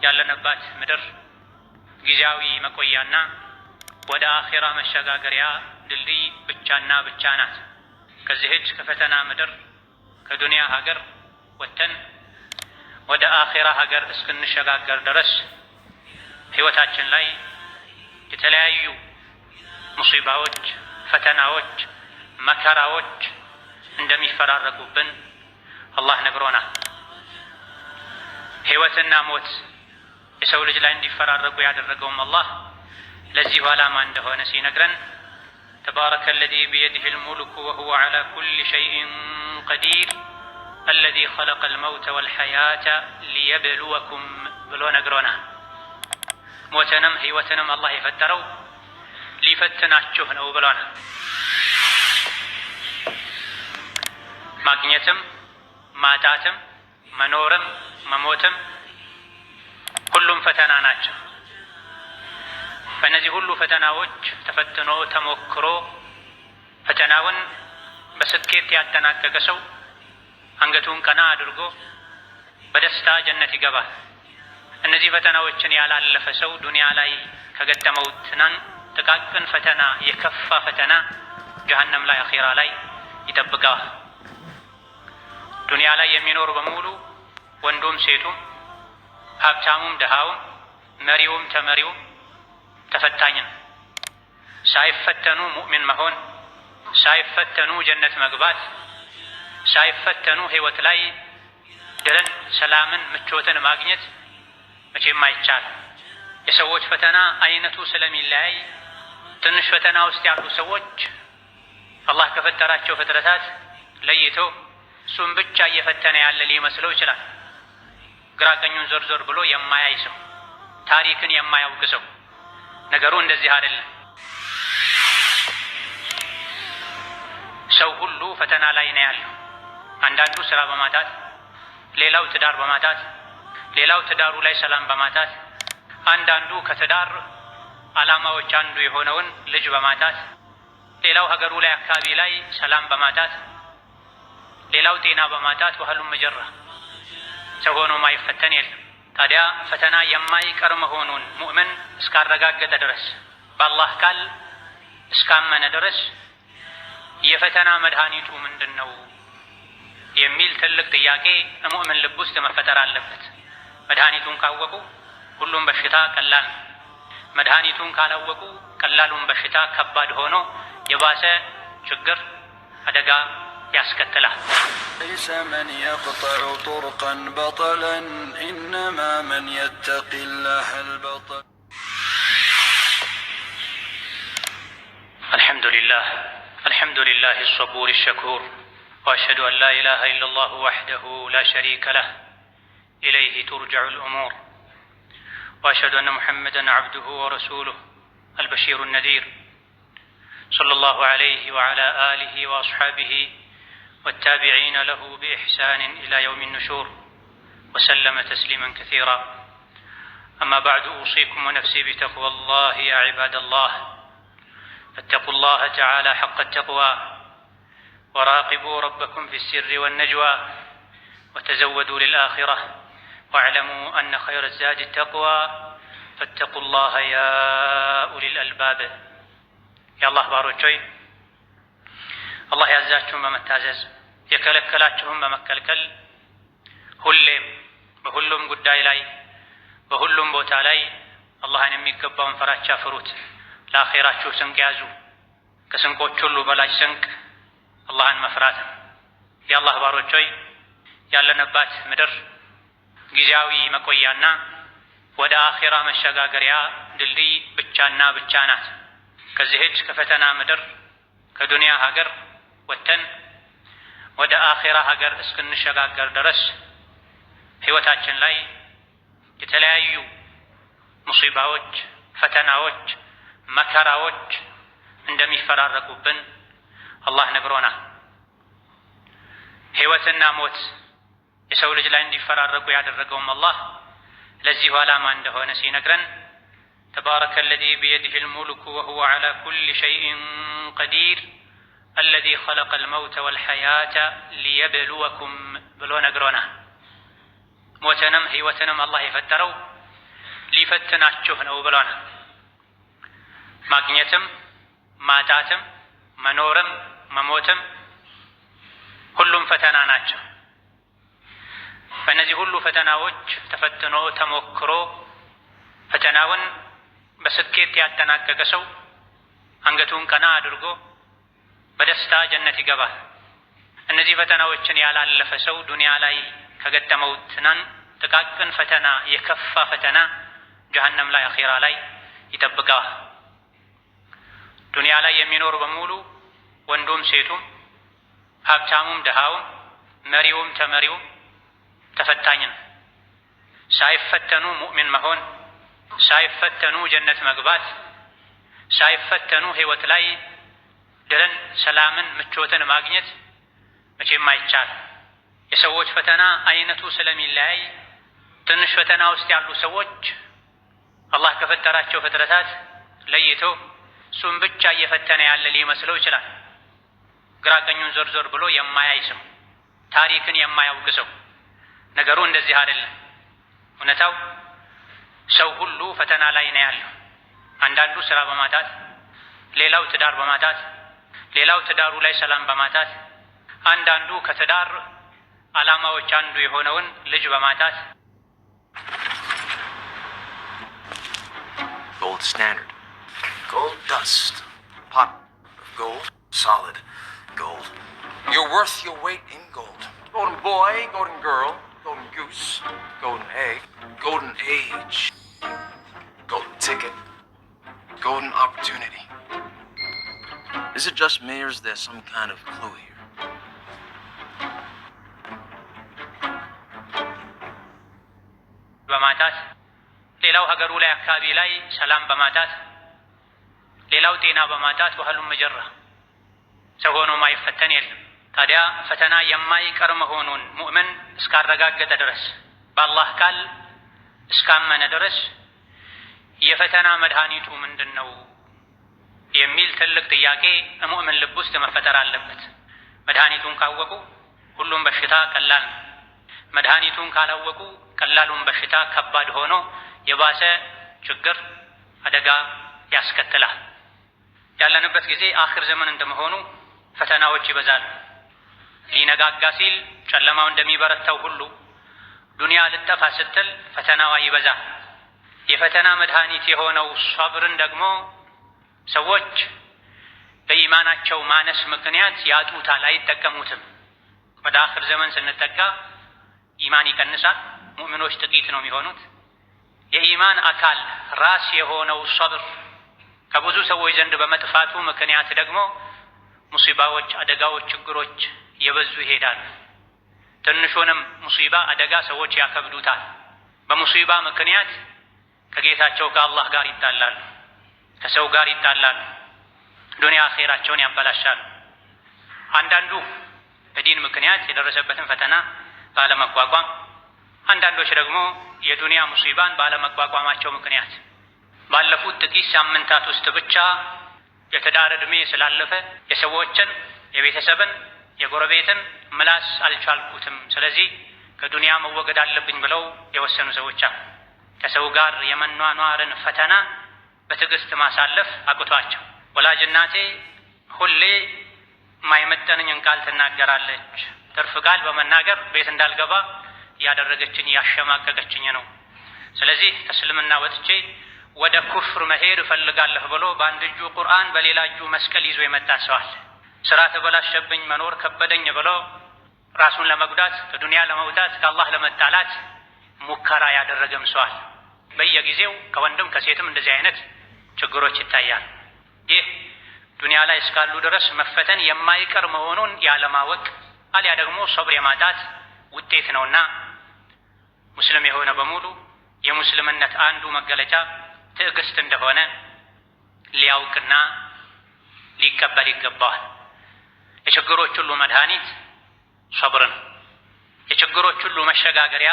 ያለንባት ምድር ጊዜያዊ መቆያና ወደ አኺራ መሸጋገሪያ ድልድይ ብቻና ብቻ ናት። ከዚህች ከፈተና ምድር ከዱንያ ሀገር ወጥተን ወደ አኺራ ሀገር እስክንሸጋገር ድረስ ህይወታችን ላይ የተለያዩ ሙሲባዎች፣ ፈተናዎች፣ መከራዎች እንደሚፈራረቁብን አላህ ነግሮናል። ህይወትና ሞት የሰው ልጅ ላይ እንዲፈራረቁ ያደረገውም አላህ ለዚህ ዓላማ እንደሆነ ሲነግረን ተባረከ አለዚ ቢየዲሂል ሙልኩ ወሁወ ዐላ ኩሊ ሸይኢን ቀዲር አለዚ ኸለቀል መውተ ወልሐያተ ሊየብሉወኩም ብሎ ነግሮናል። ሞትንም ህይወትንም አላህ የፈጠረው ሊፈትናችሁ ነው ብሎናል። ማግኘትም ማጣትም መኖርም መሞትም ሁሉም ፈተና ናቸው። በእነዚህ ሁሉ ፈተናዎች ተፈትኖ ተሞክሮ ፈተናውን በስኬት ያጠናቀቀ ሰው አንገቱን ቀና አድርጎ በደስታ ጀነት ይገባል። እነዚህ ፈተናዎችን ያላለፈ ሰው ዱንያ ላይ ከገጠመው ጥቃቅን ፈተና የከፋ ፈተና ጀሀነም ላይ አኺራ ላይ ይጠብቀዋል። ዱንያ ላይ የሚኖር በሙሉ ወንዱም ሴቱም ሀብታሙም ደሃውም መሪውም ተመሪውም ተፈታኝ ነው። ሳይፈተኑ ሙእሚን መሆን፣ ሳይፈተኑ ጀነት መግባት፣ ሳይፈተኑ ህይወት ላይ ድልን፣ ሰላምን፣ ምቾትን ማግኘት መቼም አይቻልም። የሰዎች ፈተና አይነቱ ስለሚለያይ ትንሽ ፈተና ውስጥ ያሉ ሰዎች አላህ ከፈጠራቸው ፍጥረታት ለይቶ እሱም ብቻ እየፈተነ ያለ ሊመስለው ይችላል። ግራ ቀኙን ዞር ዞር ብሎ የማያይ ሰው፣ ታሪክን የማያውቅ ሰው። ነገሩ እንደዚህ አይደለም። ሰው ሁሉ ፈተና ላይ ነው ያለው። አንዳንዱ ስራ በማጣት፣ ሌላው ትዳር በማጣት፣ ሌላው ትዳሩ ላይ ሰላም በማጣት፣ አንዳንዱ ከትዳር ዓላማዎች አንዱ የሆነውን ልጅ በማጣት፣ ሌላው ሀገሩ ላይ አካባቢ ላይ ሰላም በማጣት፣ ሌላው ጤና በማጣት ወህሉም መጀራ ሰው ሆኖ ማይፈተን የለም። ታዲያ ፈተና የማይቀር መሆኑን ሙእምን እስካረጋገጠ ድረስ በአላህ ቃል እስካመነ ድረስ የፈተና መድኃኒቱ ምንድን ነው የሚል ትልቅ ጥያቄ ሙእምን ልብ ውስጥ መፈጠር አለበት። መድኃኒቱን ካወቁ ሁሉም በሽታ ቀላል ነው። መድኃኒቱን ካላወቁ ቀላሉን በሽታ ከባድ ሆኖ የባሰ ችግር አደጋ ያስከትላል። ليس من يقطع طرقا بطلا إنما من يتقي الله البطل. الحمد لله الصبور الشكور وأشهد أن لا إله إلا الله وحده لا شريك له إليه ترجع الأمور وأشهد أن محمدا عبده ورسوله البشير النذير صلى الله عليه وعلى آله وأصحابه والتابعين له بإحسان إلى يوم النشور وسلم تسليما كثيرا. أما بعد أوصيكم ونفسي بتقوى الله يا عباد الله. فاتقوا الله تعالى حق التقوى وراقبوا ربكم في السر والنجوى وتزودوا للآخرة واعلموا أن خير الزاد التقوى فاتقوا الله يا أولي الألباب. يا الله باروچوي الله ያዛችሁን በመታዘዝ የከለከላችሁን በመከልከል ሁሌም በሁሉም ጉዳይ ላይ በሁሉም ቦታ ላይ አላህን የሚገባውን ፈራቻ ፍሩት። ለአኺራችሁ ስንቅ ያዙ። ከስንቆች ሁሉ በላጭ ስንቅ አላህን መፍራት ነው። የአላህ ባሮች ሆይ ያለንባት ምድር ጊዜያዊ መቆያና ወደ አኺራ መሸጋገሪያ ድልድይ ብቻና ብቻ ናት። ከዚህች ከፈተና ምድር ከዱንያ ሀገር ወጥተን ወደ አኺራ ሀገር እስክንሸጋገር ድረስ ህይወታችን ላይ የተለያዩ ሙሲባዎች፣ ፈተናዎች፣ መከራዎች እንደሚፈራረቁብን አላህ ነግሮናል። ህይወትና ሞት የሰው ልጅ ላይ እንዲፈራረቁ ያደረገውም አላህ ለዚህ ዓላማ እንደሆነ ሲነግረን ተባረከ አለዚ ቢየዲሂል ሙልኩ ወሁወ ዐላ ኩሊ ሸይኢን ቀዲር አለዚ ኸለቀል መውተ ወልሐያተ ሊየብሉወኩም ብሎ ነግሮናል። ሞትንም ህይወትንም አላህ የፈጠረው ሊፈትናችሁ ነው ብሎናል። ማግኘትም ማጣትም መኖርም መሞትም ሁሉም ፈተና ናቸው። በእነዚህ ሁሉ ፈተናዎች ተፈትኖ ተሞክሮ ፈተናውን በስኬት ያጠናቀቀ ሰው አንገቱን ቀና አድርጎ በደስታ ጀነት ይገባል። እነዚህ ፈተናዎችን ያላለፈ ሰው ዱንያ ላይ ከገጠመው ጥቃቅን ፈተና የከፋ ፈተና ጀሀነም ላይ አኺራ ላይ ይጠብቀዋል። ዱንያ ላይ የሚኖር በሙሉ ወንዱም ሴቱም ሀብታሙም ደሃውም መሪውም ተመሪውም ተፈታኝ ነው። ሳይፈተኑ ሙእሚን መሆን፣ ሳይፈተኑ ጀነት መግባት፣ ሳይፈተኑ ህይወት ላይ ድልን፣ ሰላምን፣ ምቾትን ማግኘት መቼም አይቻልም። የሰዎች ፈተና አይነቱ ስለሚለያይ ትንሽ ፈተና ውስጥ ያሉ ሰዎች አላህ ከፈጠራቸው ፍጥረታት ለይቶ እሱን ብቻ እየፈተነ ያለ ሊመስለው ይችላል። ግራ ቀኙን ዞር ዞር ብሎ የማያይ ሰው፣ ታሪክን የማያውቅ ሰው። ነገሩ እንደዚህ አይደለም። እውነታው ሰው ሁሉ ፈተና ላይ ነው ያለው። አንዳንዱ ስራ በማጣት፣ ሌላው ትዳር በማጣት፣ ሌላው ትዳሩ ላይ ሰላም በማጣት፣ አንዳንዱ ከትዳር ዓላማዎች አንዱ የሆነውን ልጅ በማጣት። Gold standard. Gold dust. Pot of gold. Solid gold. You're worth your weight in gold. Golden boy, golden girl, golden goose, golden egg, golden age, golden ticket, golden opportunity. Is it just me or is there some kind of clue here? በማጣት ሌላው ሀገሩ ላይ አካባቢ ላይ ሰላም በማጣት ሌላው ጤና በማጣት ወህሉም መጀራ ሰው ሆኖ ማይፈተን የለም። ታዲያ ፈተና የማይቀር መሆኑን ሙእምን እስካረጋገጠ ድረስ በአላህ ቃል እስካመነ ድረስ የፈተና መድኃኒቱ ምንድነው የሚል ትልቅ ጥያቄ ሙእምን ልብ ውስጥ መፈጠር አለበት። መድኃኒቱን ካወቁ ሁሉም በሽታ ቀላል ነው። መድኃኒቱን ካላወቁ ቀላሉን በሽታ ከባድ ሆኖ የባሰ ችግር አደጋ ያስከትላል። ያለንበት ጊዜ አኺር ዘመን እንደመሆኑ ፈተናዎች ይበዛሉ። ሊነጋጋ ሲል ጨለማው እንደሚበረታው ሁሉ ዱንያ ልጠፋ ስትል ፈተናዋ ይበዛል። የፈተና መድኃኒት የሆነው ሷብርን ደግሞ ሰዎች በኢማናቸው ማነስ ምክንያት ያጡታል፣ አይጠቀሙትም። ወደ አኺር ዘመን ስንጠጋ ኢማን ይቀንሳል፣ ሙእሚኖች ጥቂት ነው የሚሆኑት። የኢማን አካል ራስ የሆነው ሷብር ከብዙ ሰዎች ዘንድ በመጥፋቱ ምክንያት ደግሞ ሙሲባዎች፣ አደጋዎች፣ ችግሮች የበዙ ይሄዳሉ። ትንሹንም ሙሲባ አደጋ ሰዎች ያከብዱታል። በሙሲባ ምክንያት ከጌታቸው ከአላህ ጋር ይጣላሉ፣ ከሰው ጋር ይጣላሉ፣ ዱንያ አኺራቸውን ያበላሻሉ። አንዳንዱ በዲን ምክንያት የደረሰበትን ፈተና ባለመቋቋም፣ አንዳንዶች ደግሞ የዱንያ ሙሲባን ባለመቋቋማቸው ምክንያት ባለፉት ጥቂት ሳምንታት ውስጥ ብቻ የትዳር ዕድሜ ስላለፈ የሰዎችን፣ የቤተሰብን፣ የጎረቤትን ምላስ አልቻልኩትም፣ ስለዚህ ከዱንያ መወገድ አለብኝ ብለው የወሰኑ ሰዎች አሉ። ከሰው ጋር የመኗኗርን ፈተና በትዕግስት ማሳለፍ አቅቷቸው ወላጅ እናቴ ሁሌ ማይመጠንኝን ቃል ትናገራለች፣ ትርፍ ቃል በመናገር ቤት እንዳልገባ ያደረገችኝ ያሸማቀቀችኝ ነው፣ ስለዚህ ከእስልምና ወጥቼ ወደ ኩፍር መሄድ እፈልጋለሁ ብሎ በአንድ እጁ ቁርአን በሌላ እጁ መስቀል ይዞ የመጣ ሰዋል። ስራ ተበላሸብኝ፣ መኖር ከበደኝ ብሎ ራሱን ለመጉዳት ከዱንያ ለመውጣት ከአላህ ለመጣላት ሙከራ ያደረገም ሰዋል። በየጊዜው ከወንድም ከሴትም እንደዚህ አይነት ችግሮች ይታያል። ይህ ዱንያ ላይ እስካሉ ድረስ መፈተን የማይቀር መሆኑን ያለማወቅ አልያ ደግሞ ሶብር የማጣት ውጤት ነውና ሙስሊም የሆነ በሙሉ የሙስልምነት አንዱ መገለጫ ትዕግስት እንደሆነ ሊያውቅና ሊቀበል ይገባዋል። የችግሮች ሁሉ መድኃኒት ሶብር ነው። የችግሮች ሁሉ መሸጋገሪያ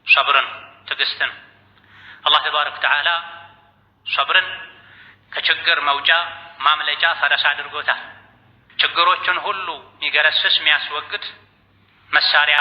ሶብር ነው፣ ትዕግስት ነው። አላህ ተባረከ ወተዓላ ሶብርን ከችግር መውጫ ማምለጫ ፈረስ አድርጎታል። ችግሮችን ሁሉ የሚገረስስ የሚያስወግድ መሳሪያ